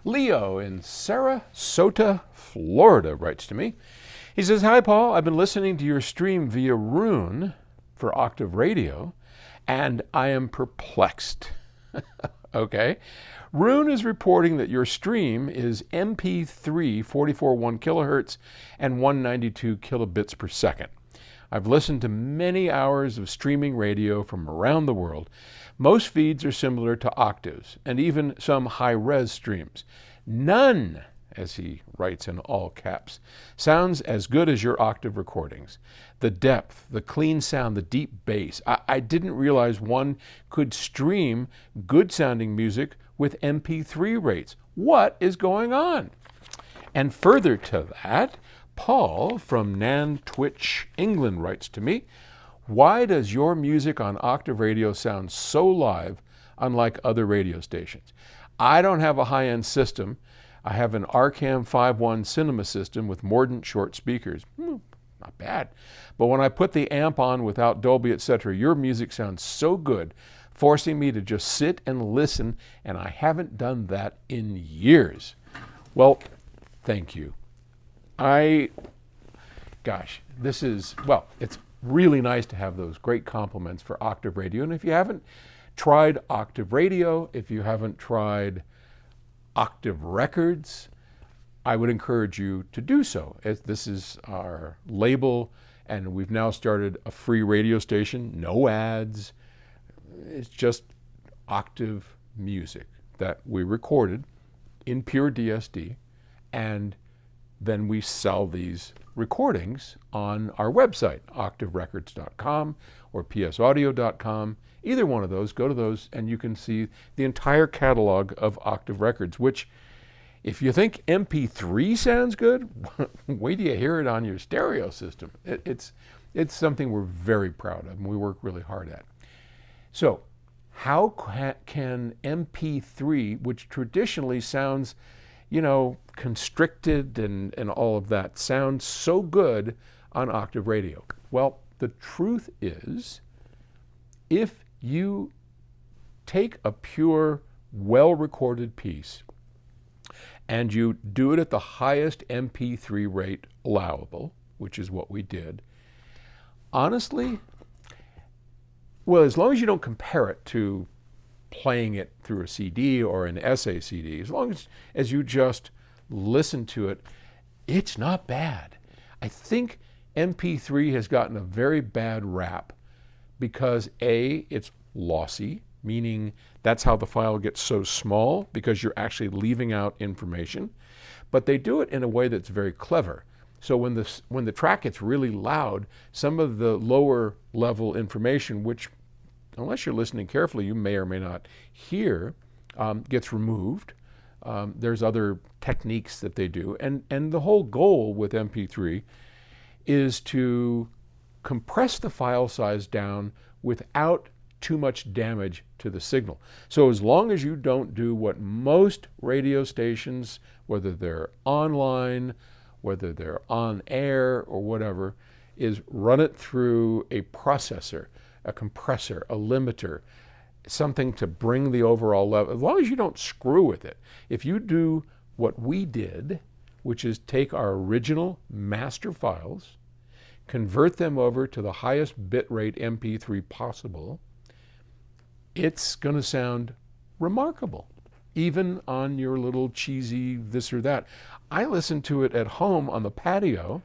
Leo in Sarasota, Florida writes to me. He says, "Hi, Paul. I've been listening to your stream via Rune for Octave Radio, and I am perplexed." Okay. Rune is reporting that your stream is MP3 44.1 kilohertz and 192 kilobits per second. I've listened to many hours of streaming radio from around the world. Most feeds are similar to octaves, and even some high-res streams. None, as he writes in all caps, sounds as good as your octave recordings. The depth, the clean sound, the deep bass. I didn't realize one could stream good-sounding music with MP3 rates. What is going on? And further to that, Paul from Nantwich, England writes to me, "Why does your music on Octave Radio sound so live, unlike other radio stations? I don't have a high-end system. I have an Arcam 5.1 cinema system with Mordant short speakers." Not bad. "But when I put the amp on without Dolby, etc., your music sounds so good, forcing me to just sit and listen, and I haven't done that in years." Well, thank you. It's really nice to have those great compliments for Octave Radio. And if you haven't tried Octave Radio, if you haven't tried Octave Records, I would encourage you to do so. This is our label, and we've now started a free radio station, no ads. It's just Octave music that we recorded in pure DSD, and then we sell these recordings on our website, octaverecords.com or psaudio.com. Either one of those, go to those, and you can see the entire catalog of Octave Records, which, if you think MP3 sounds good, wait till you hear it on your stereo system. It's something we're very proud of and we work really hard at. So how can MP3, which traditionally sounds, constricted and all of that, sound so good on Octave Radio? Well, the truth is, if you take a pure, well-recorded piece and you do it at the highest MP3 rate allowable, which is what we did, honestly, well, as long as you don't compare it to playing it through a CD or an SACD, as long as you just listen to it, it's not bad. I think MP3 has gotten a very bad rap because A, it's lossy, meaning that's how the file gets so small, because you're actually leaving out information. But they do it in a way that's very clever. So when the track gets really loud, some of the lower level information, which unless you're listening carefully, you may or may not hear, gets removed. There's other techniques that they do. And the whole goal with MP3 is to compress the file size down without too much damage to the signal. So as long as you don't do what most radio stations, whether they're online, whether they're on air or whatever, is run it through a processor, a compressor, a limiter, something to bring the overall level, as long as you don't screw with it. If you do what we did, which is take our original master files, convert them over to the highest bitrate MP3 possible, it's going to sound remarkable, even on your little cheesy this or that. I listen to it at home on the patio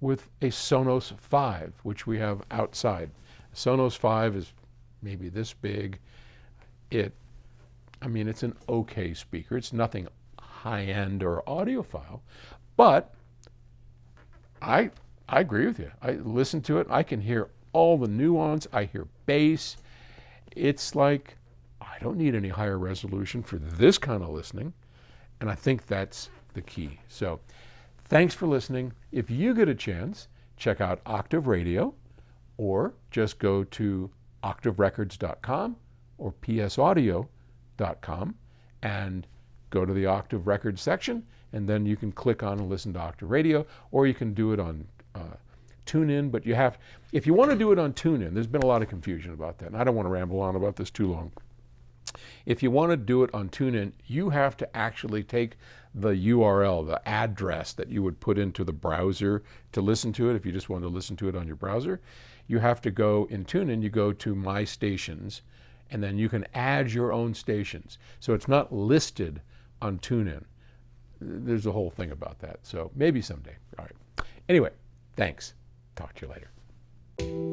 with a Sonos 5, which we have outside. Sonos 5 is maybe this big. It's an okay speaker. It's nothing high-end or audiophile, but I agree with you. I listen to it. I can hear all the nuance. I hear bass. It's like, I don't need any higher resolution for this kind of listening, and I think that's the key. So thanks for listening. If you get a chance, check out Octave Radio, or just go to octaverecords.com or psaudio.com and go to the Octave Records section, and then you can click on and listen to Octave Radio, or you can do it on TuneIn. But if you want to do it on TuneIn, there's been a lot of confusion about that, and I don't want to ramble on about this too long. If you want to do it on TuneIn, you have to actually take the URL, the address that you would put into the browser to listen to it. If you just want to listen to it on your browser, you have to go in TuneIn, you go to My Stations, and then you can add your own stations. So it's not listed on TuneIn. There's a whole thing about that. So maybe someday. All right. Anyway, thanks. Talk to you later.